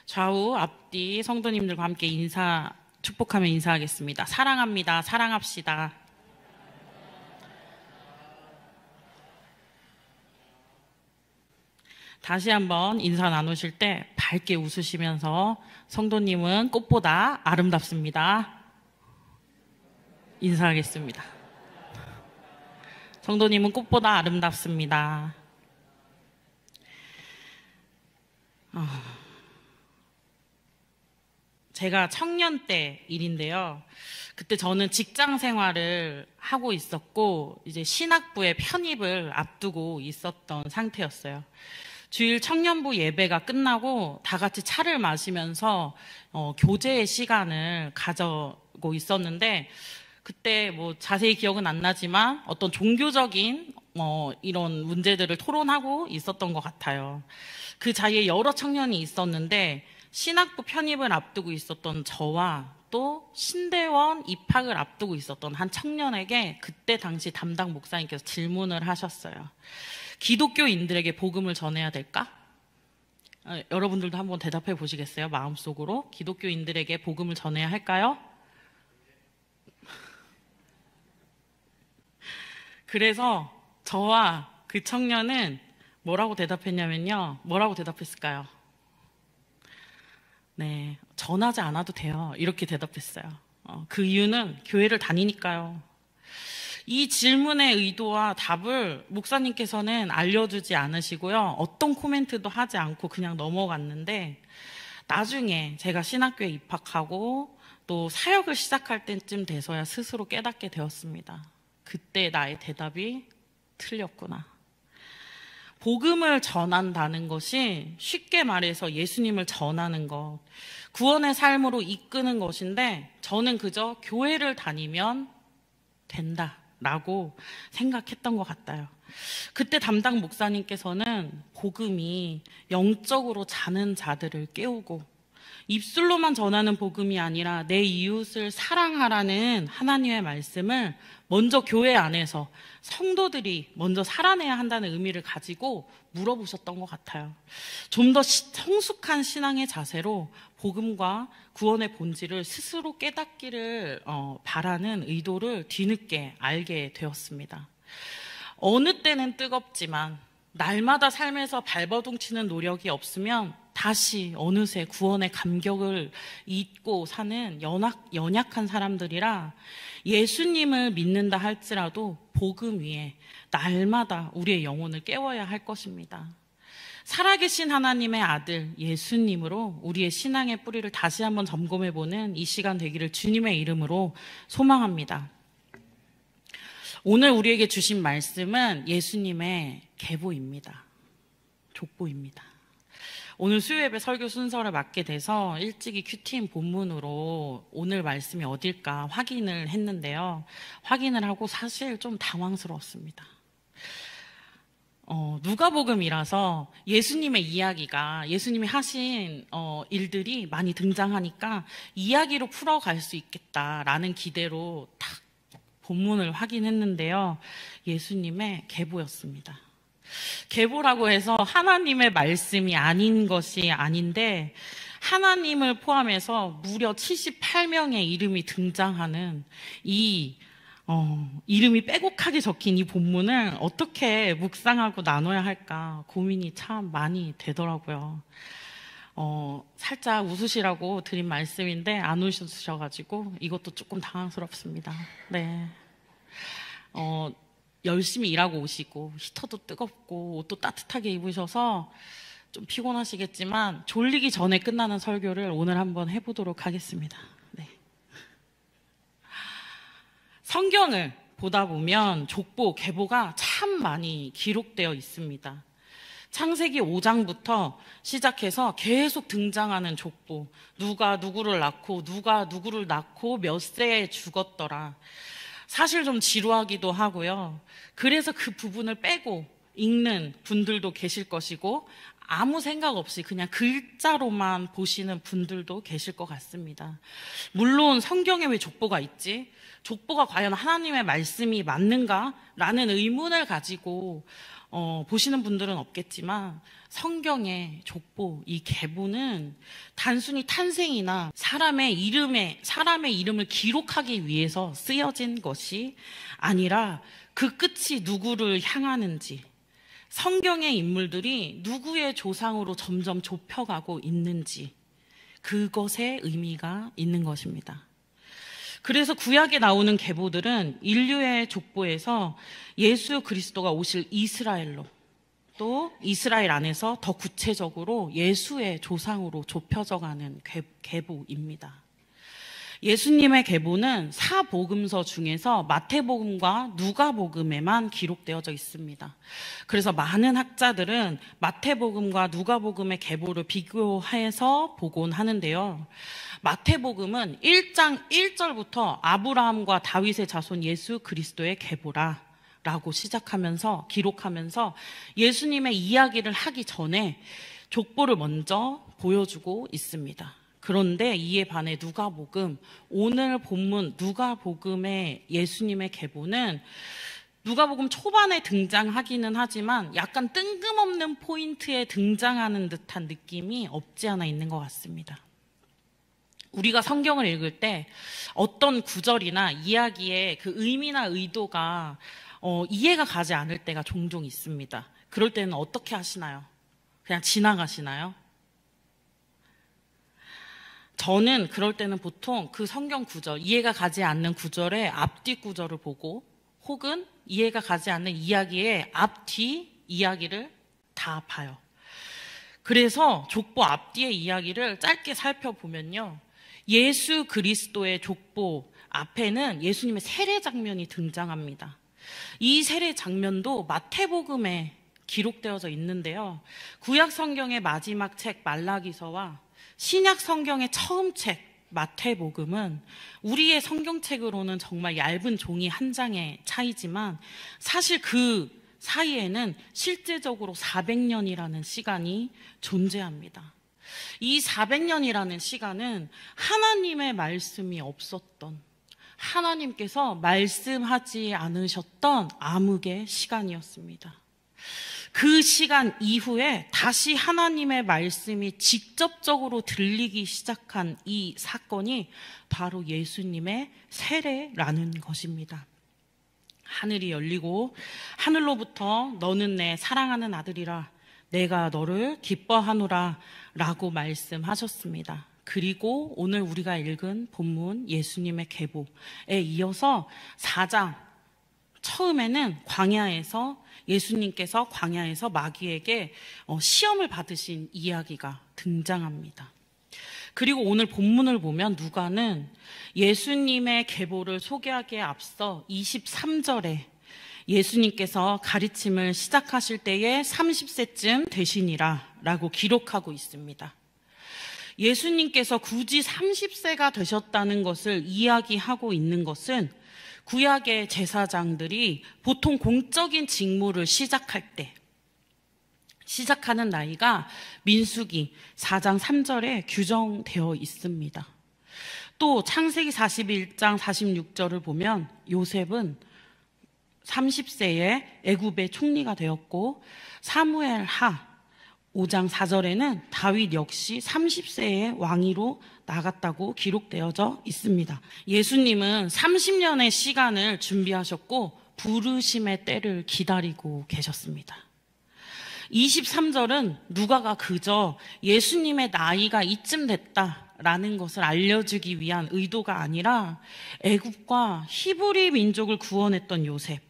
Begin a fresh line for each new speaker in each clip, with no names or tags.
좌우 앞뒤 성도님들과 함께 축복하며 인사하겠습니다. 사랑합니다. 사랑합시다. 다시 한번 인사 나누실 때 밝게 웃으시면서 성도님은 꽃보다 아름답습니다. 인사하겠습니다. 성도님은 꽃보다 아름답습니다. 제가 청년 때 일인데요. 그때 저는 직장 생활을 하고 있었고 이제 신학부에 편입을 앞두고 있었던 상태였어요. 주일 청년부 예배가 끝나고 다 같이 차를 마시면서 교제의 시간을 가져고 있었는데 그때 뭐 자세히 기억은 안 나지만 어떤 종교적인 이런 문제들을 토론하고 있었던 것 같아요. 그 자리에 여러 청년이 있었는데 신학부 편입을 앞두고 있었던 저와 또 신대원 입학을 앞두고 있었던 한 청년에게 그때 당시 담당 목사님께서 질문을 하셨어요. 기독교인들에게 복음을 전해야 될까? 여러분들도 한번 대답해 보시겠어요? 마음속으로. 기독교인들에게 복음을 전해야 할까요? 그래서 저와 그 청년은 뭐라고 대답했냐면요. 뭐라고 대답했을까요? 네, 전하지 않아도 돼요. 이렇게 대답했어요. 그 이유는 교회를 다니니까요. 이 질문의 의도와 답을 목사님께서는 알려주지 않으시고요. 어떤 코멘트도 하지 않고 그냥 넘어갔는데 나중에 제가 신학교에 입학하고 또 사역을 시작할 때쯤 돼서야 스스로 깨닫게 되었습니다. 그때 나의 대답이 틀렸구나. 복음을 전한다는 것이 쉽게 말해서 예수님을 전하는 것, 구원의 삶으로 이끄는 것인데 저는 그저 교회를 다니면 된다라고 생각했던 것 같아요. 그때 담당 목사님께서는 복음이 영적으로 자는 자들을 깨우고 입술로만 전하는 복음이 아니라 내 이웃을 사랑하라는 하나님의 말씀을 먼저 교회 안에서 성도들이 먼저 살아내야 한다는 의미를 가지고 물어보셨던 것 같아요. 좀 더 성숙한 신앙의 자세로 복음과 구원의 본질을 스스로 깨닫기를 바라는 의도를 뒤늦게 알게 되었습니다. 어느 때는 뜨겁지만 날마다 삶에서 발버둥치는 노력이 없으면 다시 어느새 구원의 감격을 잊고 사는 연약한 사람들이라 예수님을 믿는다 할지라도 복음 위에 날마다 우리의 영혼을 깨워야 할 것입니다. 살아계신 하나님의 아들 예수님으로 우리의 신앙의 뿌리를 다시 한번 점검해보는 이 시간 되기를 주님의 이름으로 소망합니다. 오늘 우리에게 주신 말씀은 예수님의 계보입니다. 족보입니다. 오늘 수요예배 설교 순서를 맡게 돼서 일찍이 큐티인 본문으로 오늘 말씀이 어딜까 확인을 했는데요. 확인을 하고 사실 좀 당황스러웠습니다. 누가복음이라서 예수님의 이야기가 예수님이 하신 일들이 많이 등장하니까 이야기로 풀어갈 수 있겠다라는 기대로 딱 본문을 확인했는데요. 예수님의 계보였습니다. 계보라고 해서 하나님의 말씀이 아닌 것이 아닌데 하나님을 포함해서 무려 78명의 이름이 등장하는 이 이름이 빼곡하게 적힌 이 본문을 어떻게 묵상하고 나눠야 할까 고민이 참 많이 되더라고요. 살짝 웃으시라고 드린 말씀인데 안 웃으셔가지고 이것도 조금 당황스럽습니다. 네. 열심히 일하고 오시고 히터도 뜨겁고 옷도 따뜻하게 입으셔서 좀 피곤하시겠지만 졸리기 전에 끝나는 설교를 오늘 한번 해보도록 하겠습니다. 네. 성경을 보다 보면 족보, 계보가 참 많이 기록되어 있습니다. 창세기 5장부터 시작해서 계속 등장하는 족보, 누가 누구를 낳고 누가 누구를 낳고 몇 세에 죽었더라. 사실 좀 지루하기도 하고요. 그래서 그 부분을 빼고 읽는 분들도 계실 것이고 아무 생각 없이 그냥 글자로만 보시는 분들도 계실 것 같습니다. 물론 성경에 왜 족보가 있지? 족보가 과연 하나님의 말씀이 맞는가? 라는 의문을 가지고 보시는 분들은 없겠지만 성경의 족보, 이 계보는 단순히 탄생이나 사람의 이름을 기록하기 위해서 쓰여진 것이 아니라 그 끝이 누구를 향하는지, 성경의 인물들이 누구의 조상으로 점점 좁혀가고 있는지, 그것에 의미가 있는 것입니다. 그래서 구약에 나오는 계보들은 인류의 족보에서 예수 그리스도가 오실 이스라엘로, 또 이스라엘 안에서 더 구체적으로 예수의 조상으로 좁혀져 가는 계보입니다. 예수님의 계보는 사복음서 중에서 마태복음과 누가복음에만 기록되어져 있습니다. 그래서 많은 학자들은 마태복음과 누가복음의 계보를 비교해서 보곤 하는데요. 마태복음은 1장 1절부터 아브라함과 다윗의 자손 예수 그리스도의 계보라 라고 시작하면서 기록하면서 예수님의 이야기를 하기 전에 족보를 먼저 보여주고 있습니다. 그런데 이에 반해 누가복음, 오늘 본문 누가복음의 예수님의 계보는 누가복음 초반에 등장하기는 하지만 약간 뜬금없는 포인트에 등장하는 듯한 느낌이 없지 않아 있는 것 같습니다. 우리가 성경을 읽을 때 어떤 구절이나 이야기의 그 의미나 의도가 이해가 가지 않을 때가 종종 있습니다. 그럴 때는 어떻게 하시나요? 그냥 지나가시나요? 저는 그럴 때는 보통 그 성경 구절, 이해가 가지 않는 구절의 앞뒤 구절을 보고 혹은 이해가 가지 않는 이야기의 앞뒤 이야기를 다 봐요. 그래서 족보 앞뒤의 이야기를 짧게 살펴보면요. 예수 그리스도의 족보 앞에는 예수님의 세례 장면이 등장합니다. 이 세례 장면도 마태복음에 기록되어져 있는데요. 구약 성경의 마지막 책 말라기서와 신약 성경의 처음 책 마태복음은 우리의 성경책으로는 정말 얇은 종이 한 장의 차이지만 사실 그 사이에는 실제적으로 400년이라는 시간이 존재합니다. 이 400년이라는 시간은 하나님의 말씀이 없었던, 하나님께서 말씀하지 않으셨던 암흑의 시간이었습니다. 그 시간 이후에 다시 하나님의 말씀이 직접적으로 들리기 시작한 이 사건이 바로 예수님의 세례라는 것입니다. 하늘이 열리고 하늘로부터 너는 내 사랑하는 아들이라 내가 너를 기뻐하노라 라고 말씀하셨습니다. 그리고 오늘 우리가 읽은 본문 예수님의 계보에 이어서 4장 처음에는 광야에서 예수님께서 광야에서 마귀에게 시험을 받으신 이야기가 등장합니다. 그리고 오늘 본문을 보면 누가는 예수님의 계보를 소개하기에 앞서 23절에 예수님께서 가르침을 시작하실 때에 30세쯤 되시니라 라고 기록하고 있습니다. 예수님께서 굳이 30세가 되셨다는 것을 이야기하고 있는 것은 구약의 제사장들이 보통 공적인 직무를 시작하는 나이가 민수기 4장 3절에 규정되어 있습니다. 또 창세기 41장 46절을 보면 요셉은 30세에 애굽의 총리가 되었고 사무엘하 5장 4절에는 다윗 역시 30세에 왕위로 나갔다고 기록되어져 있습니다. 예수님은 30년의 시간을 준비하셨고 부르심의 때를 기다리고 계셨습니다. 23절은 누가가 그저 예수님의 나이가 이쯤 됐다라는 것을 알려주기 위한 의도가 아니라 애굽과 히브리 민족을 구원했던 요셉,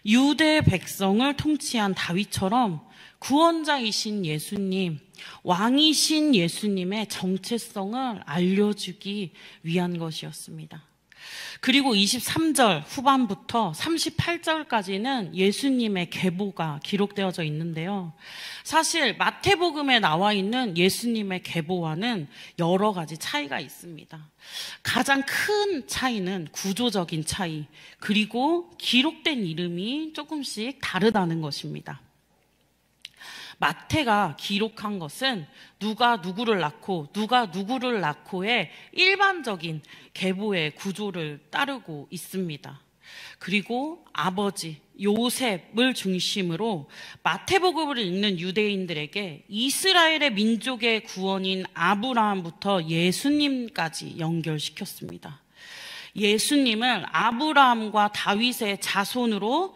유대 백성을 통치한 다윗처럼 구원자이신 예수님, 왕이신 예수님의 정체성을 알려주기 위한 것이었습니다. 그리고 23절 후반부터 38절까지는 예수님의 계보가 기록되어져 있는데요. 사실 마태복음에 나와 있는 예수님의 계보와는 여러 가지 차이가 있습니다. 가장 큰 차이는 구조적인 차이, 그리고 기록된 이름이 조금씩 다르다는 것입니다. 마태가 기록한 것은 누가 누구를 낳고 누가 누구를 낳고의 일반적인 계보의 구조를 따르고 있습니다. 그리고 아버지 요셉을 중심으로 마태복음을 읽는 유대인들에게 이스라엘의 민족의 구원인 아브라함부터 예수님까지 연결시켰습니다. 예수님을 아브라함과 다윗의 자손으로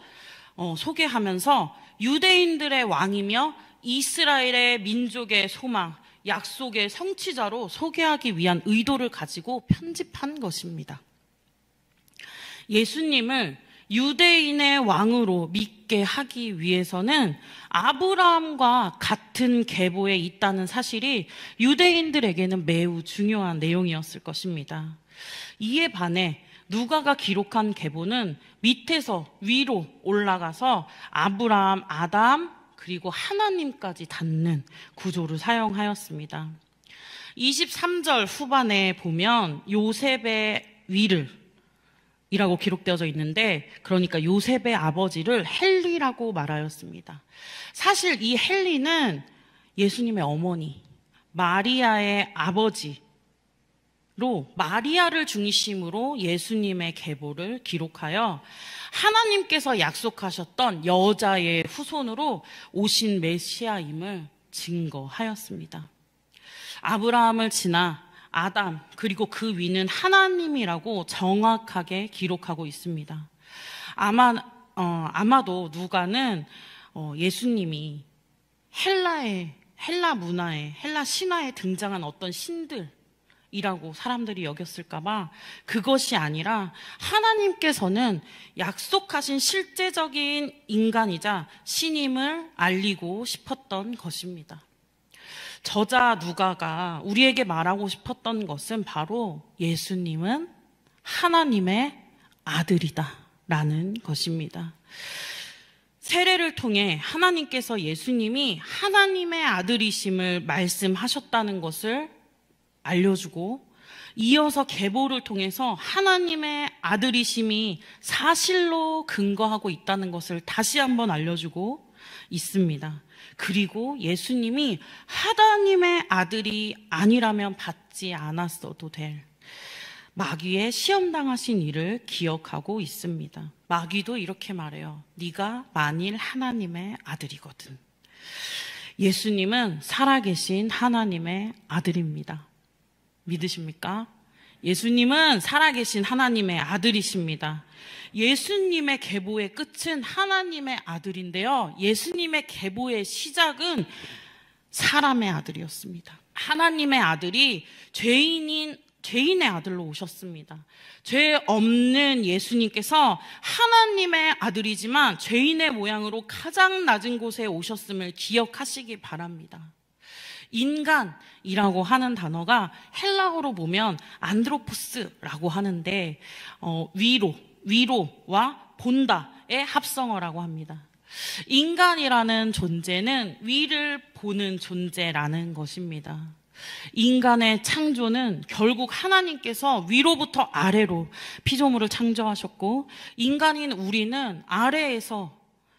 소개하면서 유대인들의 왕이며 이스라엘의 민족의 소망, 약속의 성취자로 소개하기 위한 의도를 가지고 편집한 것입니다. 예수님을 유대인의 왕으로 믿게 하기 위해서는 아브라함과 같은 계보에 있다는 사실이 유대인들에게는 매우 중요한 내용이었을 것입니다. 이에 반해 누가가 기록한 계보는 밑에서 위로 올라가서 아브라함, 아담, 그리고 하나님까지 닿는 구조를 사용하였습니다. 23절 후반에 보면 요셉의 위를 이라고 기록되어져 있는데, 그러니까 요셉의 아버지를 헬리라고 말하였습니다. 사실 이 헬리는 예수님의 어머니 마리아의 아버지로 마리아를 중심으로 예수님의 계보를 기록하여 하나님께서 약속하셨던 여자의 후손으로 오신 메시아임을 증거하였습니다. 아브라함을 지나 아담, 그리고 그 위는 하나님이라고 정확하게 기록하고 있습니다. 아마도 누가는 예수님이 헬라 문화에, 헬라 신화에 등장한 어떤 신들이라고 사람들이 여겼을까봐 그것이 아니라 하나님께서는 약속하신 실제적인 인간이자 신임을 알리고 싶었던 것입니다. 저자 누가가 우리에게 말하고 싶었던 것은 바로 예수님은 하나님의 아들이다라는 것입니다. 세례를 통해 하나님께서 예수님이 하나님의 아들이심을 말씀하셨다는 것을 알려주고, 이어서 계보를 통해서 하나님의 아들이심이 사실로 근거하고 있다는 것을 다시 한번 알려주고 있습니다. 그리고 예수님이 하나님의 아들이 아니라면 받지 않았어도 될 마귀의 시험당하신 일을 기억하고 있습니다. 마귀도 이렇게 말해요. 네가 만일 하나님의 아들이거든. 예수님은 살아계신 하나님의 아들입니다. 믿으십니까? 예수님은 살아계신 하나님의 아들이십니다. 예수님의 계보의 끝은 하나님의 아들인데요, 예수님의 계보의 시작은 사람의 아들이었습니다. 하나님의 아들이 죄인의 아들로 오셨습니다. 죄 없는 예수님께서 하나님의 아들이지만 죄인의 모양으로 가장 낮은 곳에 오셨음을 기억하시기 바랍니다. 인간이라고 하는 단어가 헬라어로 보면 안드로포스라고 하는데 위로와 본다의 합성어라고 합니다. 인간이라는 존재는 위를 보는 존재라는 것입니다. 인간의 창조는 결국 하나님께서 위로부터 아래로 피조물을 창조하셨고, 인간인 우리는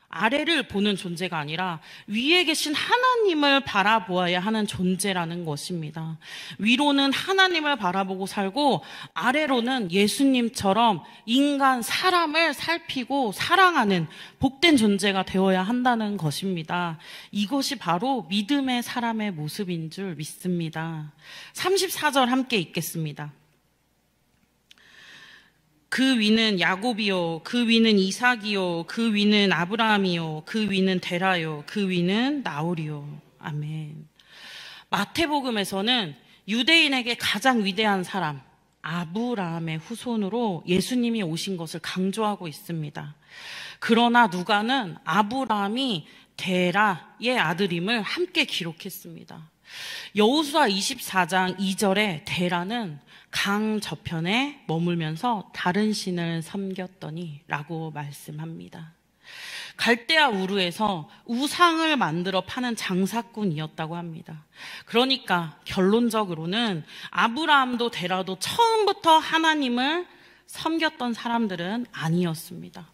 아래를 보는 존재가 아니라 위에 계신 하나님을 바라보아야 하는 존재라는 것입니다. 위로는 하나님을 바라보고 살고, 아래로는 예수님처럼 사람을 살피고 사랑하는 복된 존재가 되어야 한다는 것입니다. 이것이 바로 믿음의 사람의 모습인 줄 믿습니다. 34절 함께 읽겠습니다. 그 위는 야곱이요, 그 위는 이삭이요, 그 위는 아브라함이요, 그 위는 데라요, 그 위는 나홀이요. 아멘. 마태복음에서는 유대인에게 가장 위대한 사람 아브라함의 후손으로 예수님이 오신 것을 강조하고 있습니다. 그러나 누가는 아브라함이 데라의 아들임을 함께 기록했습니다. 여호수아 24장 2절에 데라는 강 저편에 머물면서 다른 신을 섬겼더니 라고 말씀합니다. 갈대아 우르에서 우상을 만들어 파는 장사꾼이었다고 합니다. 그러니까 결론적으로는 아브라함도 데라도 처음부터 하나님을 섬겼던 사람들은 아니었습니다.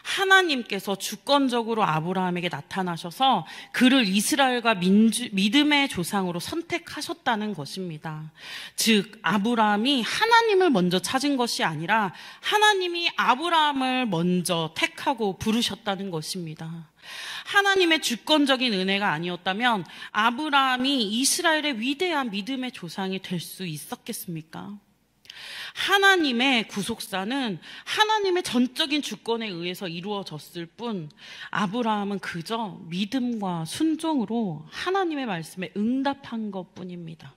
하나님께서 주권적으로 아브라함에게 나타나셔서 그를 이스라엘과 믿음의 조상으로 선택하셨다는 것입니다. 즉 아브라함이 하나님을 먼저 찾은 것이 아니라 하나님이 아브라함을 먼저 택하고 부르셨다는 것입니다. 하나님의 주권적인 은혜가 아니었다면 아브라함이 이스라엘의 위대한 믿음의 조상이 될 수 있었겠습니까? 하나님의 구속사는 하나님의 전적인 주권에 의해서 이루어졌을 뿐 아브라함은 그저 믿음과 순종으로 하나님의 말씀에 응답한 것뿐입니다.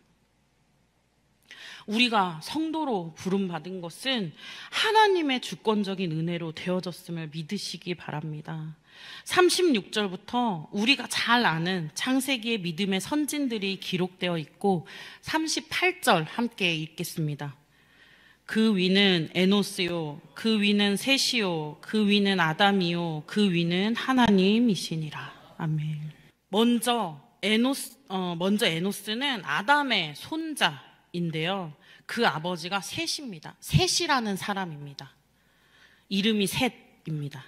우리가 성도로 부름받은 것은 하나님의 주권적인 은혜로 되어졌음을 믿으시기 바랍니다. 36절부터 우리가 잘 아는 창세기의 믿음의 선진들이 기록되어 있고 38절 함께 읽겠습니다. 그 위는 에노스요, 그 위는 셋이요, 그 위는 아담이요, 그 위는 하나님이시니라. 아멘. 먼저 에노스는 아담의 손자인데요. 그 아버지가 셋입니다. 셋이라는 사람입니다. 이름이 셋입니다.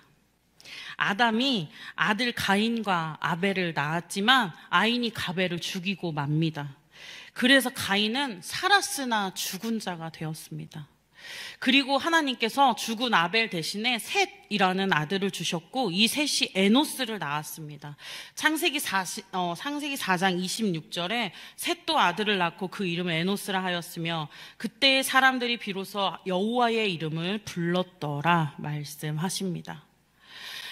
아담이 아들 가인과 아벨을 낳았지만 아인이 가벨을 죽이고 맙니다. 그래서 가인은 살았으나 죽은 자가 되었습니다. 그리고 하나님께서 죽은 아벨 대신에 셋이라는 아들을 주셨고 이 셋이 에노스를 낳았습니다. 창세기 4장 26절에 셋도 아들을 낳고 그 이름을 에노스라 하였으며 그때의 사람들이 비로소 여호와의 이름을 불렀더라 말씀하십니다.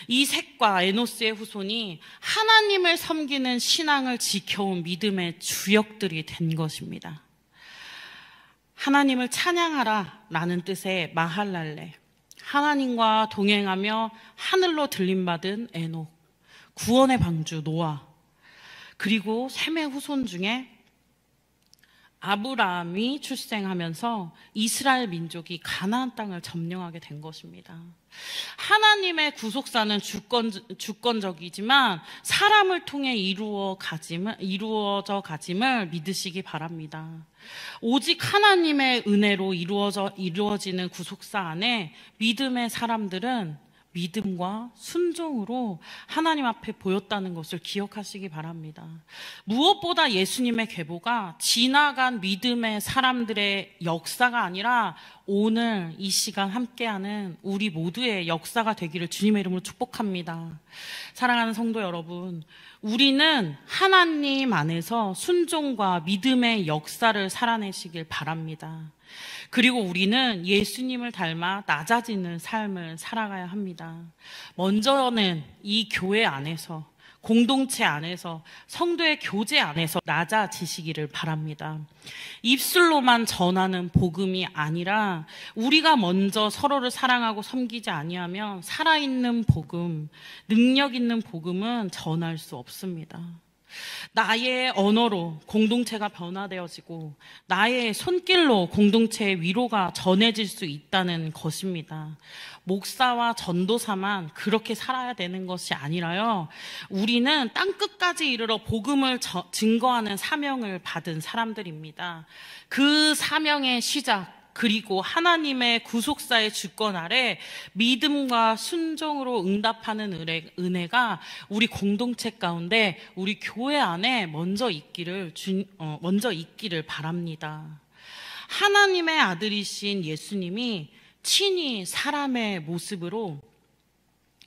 이 셋과 에노스의 후손이 하나님을 섬기는 신앙을 지켜온 믿음의 주역들이 된 것입니다. 하나님을 찬양하라 라는 뜻의 마할랄레, 하나님과 동행하며 하늘로 들림받은 에녹, 구원의 방주 노아, 그리고 셈의 후손 중에 아브라함이 출생하면서 이스라엘 민족이 가나안 땅을 점령하게 된 것입니다. 하나님의 구속사는 주권적이지만 사람을 통해 이루어져 가짐을 믿으시기 바랍니다. 오직 하나님의 은혜로 이루어지는 구속사 안에 믿음의 사람들은 믿음과 순종으로 하나님 앞에 보였다는 것을 기억하시기 바랍니다. 무엇보다 예수님의 계보가 지나간 믿음의 사람들의 역사가 아니라 오늘 이 시간 함께하는 우리 모두의 역사가 되기를 주님의 이름으로 축복합니다. 사랑하는 성도 여러분, 우리는 하나님 안에서 순종과 믿음의 역사를 살아내시길 바랍니다. 그리고 우리는 예수님을 닮아 낮아지는 삶을 살아가야 합니다. 먼저는 이 교회 안에서, 공동체 안에서, 성도의 교제 안에서 낮아지시기를 바랍니다. 입술로만 전하는 복음이 아니라 우리가 먼저 서로를 사랑하고 섬기지 아니하면 살아있는 복음, 능력 있는 복음은 전할 수 없습니다. 나의 언어로 공동체가 변화되어지고 나의 손길로 공동체의 위로가 전해질 수 있다는 것입니다. 목사와 전도사만 그렇게 살아야 되는 것이 아니라요, 우리는 땅끝까지 이르러 복음을 증거하는 사명을 받은 사람들입니다. 그 사명의 시작, 그리고 하나님의 구속사의 주권 아래 믿음과 순종으로 응답하는 은혜가 우리 공동체 가운데, 우리 교회 안에 먼저 있기를 바랍니다. 하나님의 아들이신 예수님이 친히 사람의 모습으로,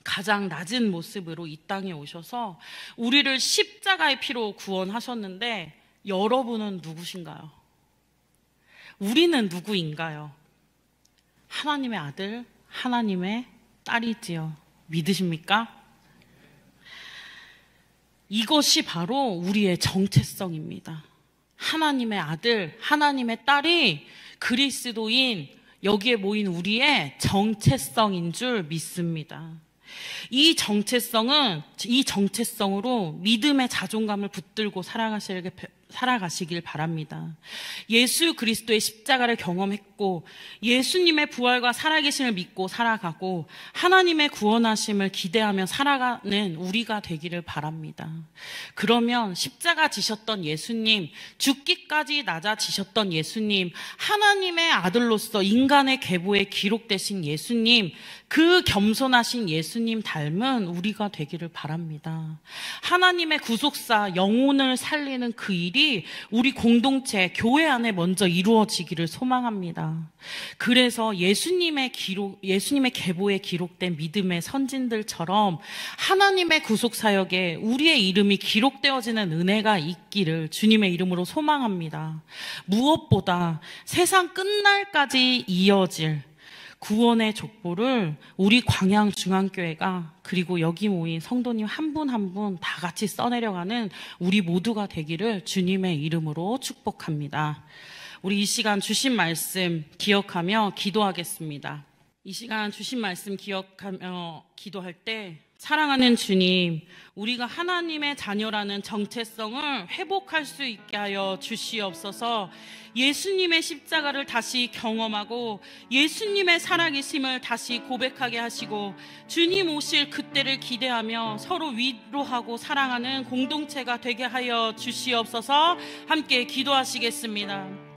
가장 낮은 모습으로 이 땅에 오셔서 우리를 십자가의 피로 구원하셨는데 여러분은 누구신가요? 우리는 누구인가요? 하나님의 아들, 하나님의 딸이지요. 믿으십니까? 이것이 바로 우리의 정체성입니다. 하나님의 아들, 하나님의 딸이 그리스도인, 여기에 모인 우리의 정체성인 줄 믿습니다. 이 정체성으로 믿음의 자존감을 붙들고 살아가시길 살아가시길 바랍니다. 예수 그리스도의 십자가를 경험했고 예수님의 부활과 살아계심을 믿고 살아가고 하나님의 구원하심을 기대하며 살아가는 우리가 되기를 바랍니다. 그러면 십자가 지셨던 예수님, 죽기까지 낮아지셨던 예수님, 하나님의 아들로서 인간의 계보에 기록되신 예수님, 그 겸손하신 예수님 닮은 우리가 되기를 바랍니다. 하나님의 구속사, 영혼을 살리는 그 일이 우리 공동체, 교회 안에 먼저 이루어지기를 소망합니다. 그래서 예수님의 계보에 기록된 믿음의 선진들처럼 하나님의 구속사역에 우리의 이름이 기록되어지는 은혜가 있기를 주님의 이름으로 소망합니다. 무엇보다 세상 끝날까지 이어질 구원의 족보를 우리 광양중앙교회가 그리고 여기 모인 성도님 한 분 한 분 다 같이 써내려가는 우리 모두가 되기를 주님의 이름으로 축복합니다. 우리 이 시간 주신 말씀 기억하며 기도하겠습니다. 이 시간 주신 말씀 기억하며 기도할 때 사랑하는 주님, 우리가 하나님의 자녀라는 정체성을 회복할 수 있게 하여 주시옵소서. 예수님의 십자가를 다시 경험하고 예수님의 살아계심을 다시 고백하게 하시고 주님 오실 그때를 기대하며 서로 위로하고 사랑하는 공동체가 되게 하여 주시옵소서. 함께 기도하시겠습니다.